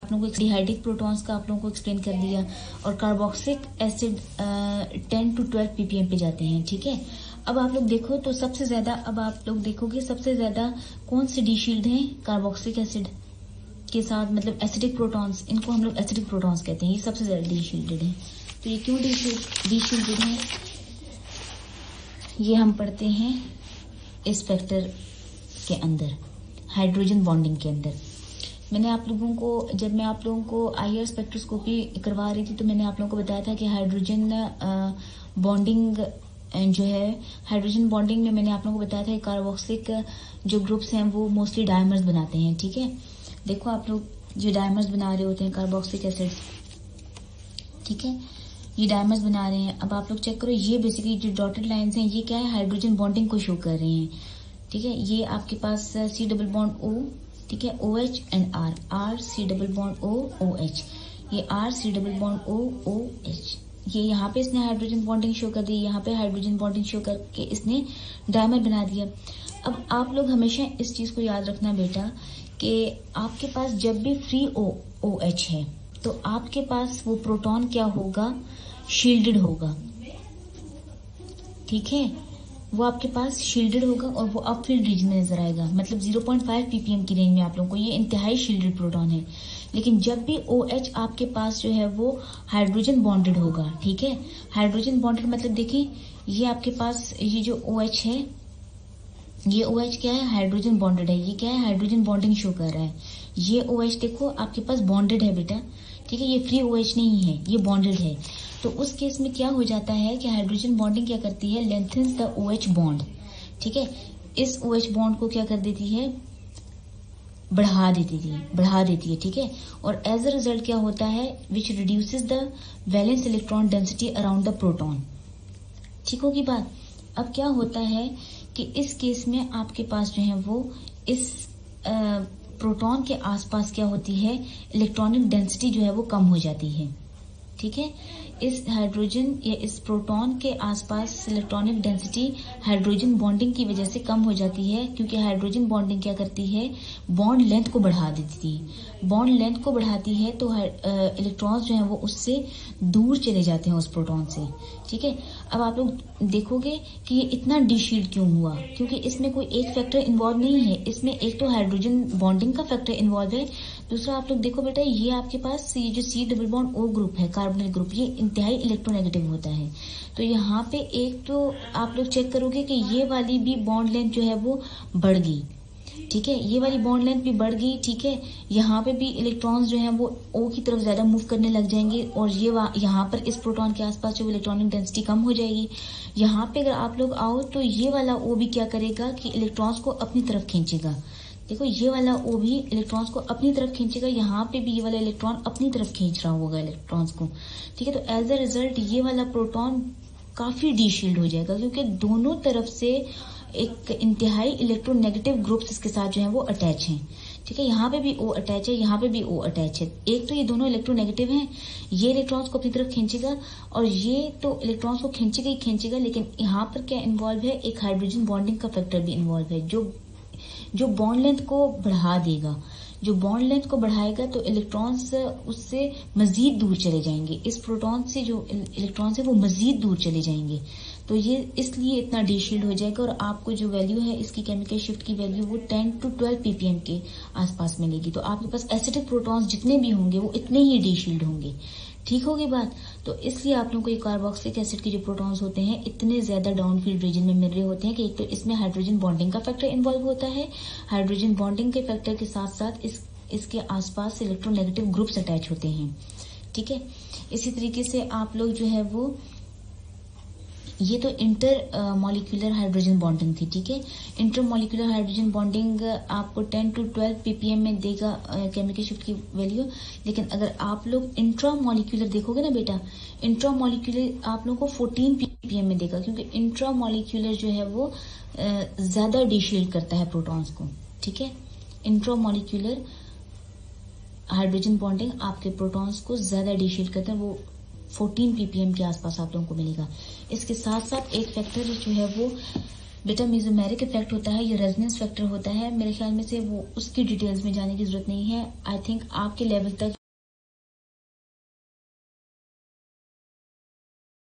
आप लोगों को डिहाइड्रिक प्रोटॉन्स का आप लोगों को एक्सप्लेन कर दिया, और कार्बोक्सिलिक एसिड 10 to 12 ppm पे जाते हैं। ठीक है, अब आप लोग देखो तो सबसे ज्यादा, अब आप लोग देखोगे सबसे ज्यादा कौन से डी शील्ड हैं कार्बोक्सिलिक एसिड के साथ, मतलब एसिडिक प्रोटॉन्स, इनको हम लोग एसिडिक प्रोटॉन्स कहते हैं, ये सबसे ज्यादा डी शील्डेड है। तो ये क्यों डी शील्डेड है, ये हम पढ़ते हैं इस फैक्टर के अंदर, हाइड्रोजन बॉन्डिंग के अंदर। मैंने आप लोगों को, जब मैं आप लोगों को IR स्पेक्ट्रोस्कोपी करवा रही थी तो मैंने आप लोगों को बताया था कि हाइड्रोजन बॉन्डिंग जो है, हाइड्रोजन बॉन्डिंग में मैंने आप लोगों को बताया था कार्बोक्सिलिक जो ग्रुप्स हैं वो मोस्टली डायमर्स बनाते हैं। ठीक है, देखो आप लोग जो डायमर्स बना रहे होते हैं कार्बोक्सिलिक एसिड, ठीक है, ये डायमर्स बना रहे हैं। अब आप लोग चेक करो, ये बेसिकली जो डॉटेड लाइंस हैं ये क्या है, हाइड्रोजन बॉन्डिंग को शो कर रहे हैं। ठीक है, ये आपके पास C डबल बॉन्ड O, ठीक है, OH and R C double bond O OH, ये R C double bond O OH, ये यहाँ पे इसने हाइड्रोजन बॉन्डिंग शो कर दी, यहाँ पे हाइड्रोजन बॉन्डिंग शो करके इसने डायमर बना दिया। अब आप लोग हमेशा इस चीज को याद रखना बेटा कि आपके पास जब भी फ्री OH है तो आपके पास वो प्रोटॉन क्या होगा, शील्डेड होगा। ठीक है, वो आपके पास शील्डेड होगा और वो अपफील्ड रीजन में नजर आएगा, मतलब 0.5 ppm की रेंज में आप लोगों को ये इंतहाई शील्डेड प्रोटॉन है। लेकिन जब भी OH आपके पास जो है वो हाइड्रोजन बॉन्डेड होगा, ठीक है, हाइड्रोजन बॉन्डेड मतलब देखिए ये आपके पास ये जो OH है, ये OH क्या है, हाइड्रोजन बॉन्डेड है, ये क्या है, हाइड्रोजन बॉन्डिंग शो कर रहा है। ये OH देखो आपके पास बॉन्डेड है बेटा, ठीक है, ये फ्री OH नहीं है, ये बॉन्डेड है। तो उस केस में क्या हो जाता है कि हाइड्रोजन बॉन्डिंग क्या करती है, लेंथन्स द OH बॉन्ड। ठीक है, इस OH बॉन्ड को क्या कर देती है, बढ़ा देती है। ठीक है, और एज अ रिजल्ट क्या होता है, which reduces the valence electron density around the proton. ठीक होगी बात। अब क्या होता है कि इस केस में आपके पास जो है वो इस प्रोटॉन के आसपास क्या होती है, इलेक्ट्रॉनिक डेंसिटी जो है वो कम हो जाती है। ठीक है, इस हाइड्रोजन या इस प्रोटॉन के आसपास इलेक्ट्रॉनिक डेंसिटी हाइड्रोजन बॉन्डिंग की वजह से कम हो जाती है, क्योंकि हाइड्रोजन बॉन्डिंग क्या करती है, बॉन्ड लेंथ को बढ़ा देती है। बॉन्ड लेंथ को बढ़ाती है तो इलेक्ट्रॉन्स जो है वो उससे दूर चले जाते हैं उस प्रोटॉन से। ठीक है, अब आप लोग देखोगे कि ये इतना डी-शील्ड क्यों हुआ, क्योंकि इसमें कोई एक फैक्टर इन्वॉल्व नहीं है, इसमें एक तो हाइड्रोजन बॉन्डिंग का फैक्टर इन्वॉल्व है, दूसरा आप लोग देखो बेटा ये आपके पास ये जो C double bond O group है, कार्बोनिल ग्रुप, ये इंतहाई इलेक्ट्रोनेगेटिव होता है। तो यहाँ पे एक तो आप लोग चेक करोगे कि ये वाली भी बॉन्ड लेंथ जो है वो बढ़ गई। ठीक है, ये वाली बॉन्ड लेंथ भी बढ़ गई। ठीक है, यहाँ पे भी इलेक्ट्रॉन्स जो है वो O की तरफ ज्यादा मूव करने लग जाएंगे, और ये यहाँ पर इस प्रोटॉन के आसपास जो इलेक्ट्रॉनिक डेंसिटी कम हो जाएगी। यहाँ पे अगर आप लोग आओ तो ये वाला O भी क्या करेगा कि इलेक्ट्रॉन्स को अपनी तरफ खींचेगा। देखो ये वाला O भी इलेक्ट्रॉन्स को अपनी तरफ खींचेगा, यहाँ पे भी ये वाला इलेक्ट्रॉन अपनी तरफ खींच रहा होगा इलेक्ट्रॉन्स को। ठीक है, तो एज अ रिजल्ट ये वाला प्रोटॉन काफी डी-शील्ड हो जाएगा, क्योंकि दोनों तरफ से एक इंतहाई इलेक्ट्रोनेगेटिव ग्रुप्स इसके साथ जो है वो अटैच हैं। ठीक है, यहाँ पे भी O अटैच है, यहाँ पे भी O अटैच है। एक तो ये दोनों इलेक्ट्रोनेगेटिव हैं, ये इलेक्ट्रॉन्स को अपनी तरफ खींचेगा और ये तो इलेक्ट्रॉन्स को खींचेगा ही खींचेगा, लेकिन यहाँ पर क्या इन्वॉल्व है, एक हाइड्रोजन बॉन्डिंग का फैक्टर भी इन्वॉल्व है, जो बॉन्ड लेंथ को बढ़ा देगा। जो बॉन्ड लेंथ को बढ़ाएगा तो इलेक्ट्रॉन्स उससे मजीद दूर चले जाएंगे, इस प्रोटॉन से जो इलेक्ट्रॉन्स है वो मजीद दूर चले जाएंगे। तो ये इसलिए इतना डी-शील्ड हो जाएगा, और आपको जो वैल्यू है इसकी केमिकल शिफ्ट की वैल्यू वो 10 to 12 ppm के आसपास मिलेगी। तो आपके पास एसिडिक प्रोटॉन्स जितने भी होंगे वो इतने ही डी-शील्ड होंगे। ठीक होगी बात। तो इसलिए आप लोगों को ये कार्बोक्सिलिक एसिड के जो प्रोटॉन्स होते हैं इतने ज्यादा डाउनफील्ड रीजन में मिल रहे होते हैं कि एक तो इसमें हाइड्रोजन बॉन्डिंग का फैक्टर इन्वॉल्व होता है, हाइड्रोजन बॉन्डिंग के फैक्टर के साथ साथ इसके आसपास इलेक्ट्रोनेगेटिव ग्रुप्स अटैच होते हैं। ठीक है, इसी तरीके से आप लोग जो है वो ये तो इंटर मॉलिक्यूलर हाइड्रोजन बॉन्डिंग थी। ठीक है, इंटर मॉलिक्यूलर हाइड्रोजन बॉन्डिंग आपको 10 to 12 ppm में देगा केमिकल शिफ्ट की वैल्यू। लेकिन अगर आप लोग इंट्रा मॉलिक्यूलर देखोगे ना बेटा, इंट्रा मॉलिक्यूलर आप लोगों को 14 ppm में देगा, क्योंकि इंट्रा मॉलिक्यूलर जो है वो ज्यादा डी-शील्ड करता है प्रोटॉन्स को। ठीक है, इंट्रा मॉलिक्यूलर हाइड्रोजन बॉन्डिंग आपके प्रोटॉन्स को ज्यादा डी-शील्ड करता है, वो 14 ppm के आसपास आप लोगों को मिलेगा। इसके साथ साथ एक फैक्टर जो है वो बेटा मेसोमेरिक इफेक्ट होता है, ये रेजोनेंस फैक्टर होता है। मेरे ख्याल में से वो उसकी डिटेल्स में जाने की जरूरत नहीं है। आई थिंक आपके लेवल तक